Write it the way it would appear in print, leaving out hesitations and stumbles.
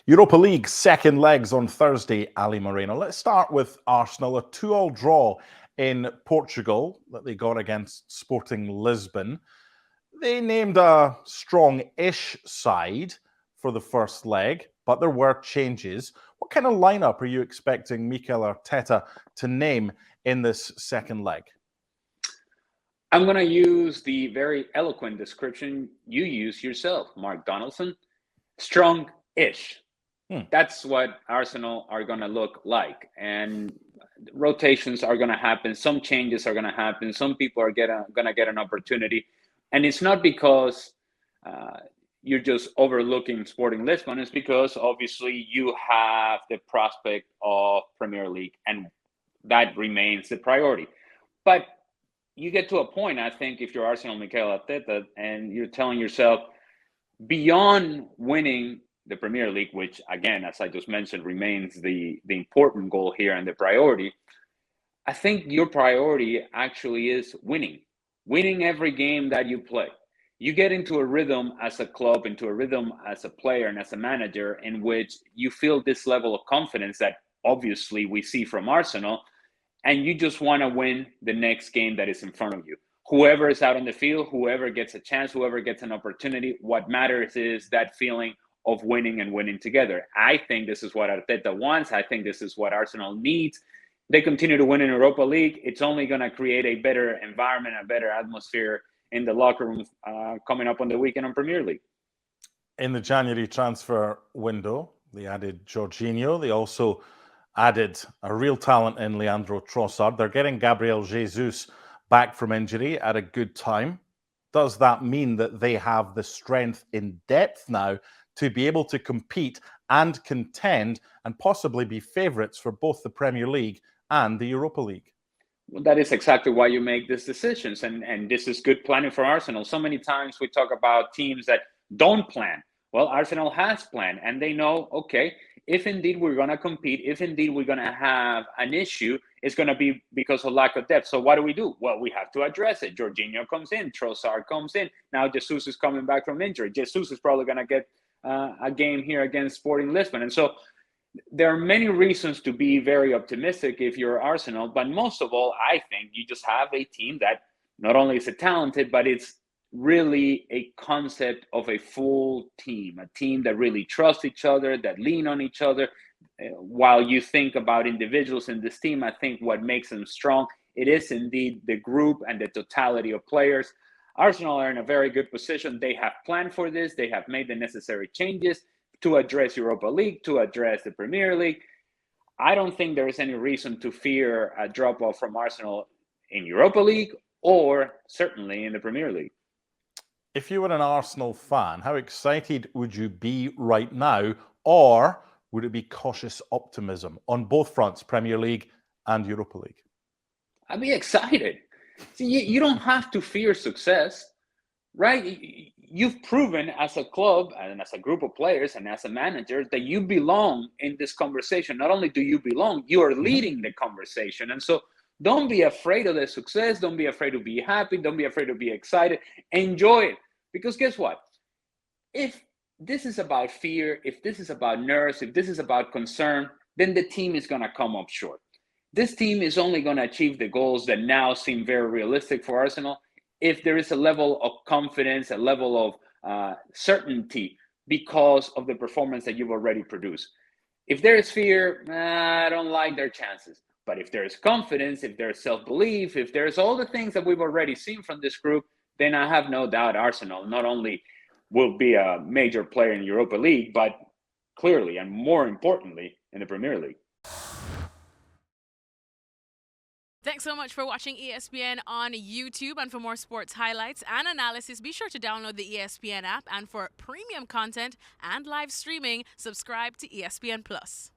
Europa League second legs on Thursday, Ali Moreno. Let's start with Arsenal, a 2-2 draw in Portugal that they got against Sporting Lisbon. They named a strong-ish side for the first leg, but there were changes. What kind of lineup are you expecting Mikel Arteta to name in this second leg? I'm going to use the very eloquent description you use yourself, Mark Donaldson. Strong-ish. That's what Arsenal are going to look like. And rotations are going to happen. Some changes are going to happen. Some people are going to get an opportunity. And it's not because you're just overlooking Sporting Lisbon. It's because, obviously, you have the prospect of Premier League, and that remains the priority. But you get to a point, I think, if you're Arsenal, Mikel Arteta, and you're telling yourself, beyond winning the Premier League, which, again, as I just mentioned, remains the important goal here and the priority, I think your priority actually is winning every game that you play. You get into a rhythm as a club, into a rhythm as a player and as a manager in which you feel this level of confidence that obviously we see from Arsenal, and you just want to win the next game that is in front of you. Whoever is out on the field, whoever gets a chance, whoever gets an opportunity, what matters is that feeling of winning and winning together. I think this is what Arteta wants. I think this is what Arsenal needs. They continue to win in Europa League. It's only going to create a better environment, a better atmosphere in the locker room coming up on the weekend on Premier League. In the January transfer window, they added Jorginho. They also added a real talent in Leandro Trossard. They're getting Gabriel Jesus back from injury at a good time. Does that mean that they have the strength in depth now to be able to compete and contend and possibly be favourites for both the Premier League and the Europa League? Well, that is exactly why you make these decisions. And this is good planning for Arsenal. So many times we talk about teams that don't plan. Well, Arsenal has planned, and they know, okay, if indeed we're going to compete, if indeed we're going to have an issue, it's going to be because of lack of depth. So what do? Well, we have to address it. Jorginho comes in, Trossard comes in. Now Jesus is coming back from injury. Jesus is probably going to get a game here against Sporting Lisbon. And so there are many reasons to be very optimistic if you're Arsenal, but most of all, I think you just have a team that not only is talented, but it's really a concept of a full team, a team that really trusts each other, that lean on each other. While you think about individuals in this team, I think what makes them strong, it is indeed the group and the totality of players. Arsenal are in a very good position. They have planned for this. They have made the necessary changes to address Europa League, to address the Premier League. I don't think there is any reason to fear a drop-off from Arsenal in Europa League or certainly in the Premier League. If you were an Arsenal fan, how excited would you be right now? Or would it be cautious optimism on both fronts, Premier League and Europa League? I'd be excited. See, you don't have to fear success, right? You've proven as a club and as a group of players and as a manager that you belong in this conversation. Not only do you belong, you are leading the conversation. And so don't be afraid of the success. Don't be afraid to be happy. Don't be afraid to be excited. Enjoy it. Because guess what? If this is about fear, if this is about nerves, if this is about concern, then the team is going to come up short. This team is only going to achieve the goals that now seem very realistic for Arsenal if there is a level of confidence, a level of certainty because of the performance that you've already produced. If there is fear, I don't like their chances. But if there is confidence, if there's self-belief, if there's all the things that we've already seen from this group, then I have no doubt Arsenal not only will be a major player in Europa League, but clearly and more importantly in the Premier League. Thanks so much for watching ESPN on YouTube. And for more sports highlights and analysis, be sure to download the ESPN app. And for premium content and live streaming, subscribe to ESPN Plus.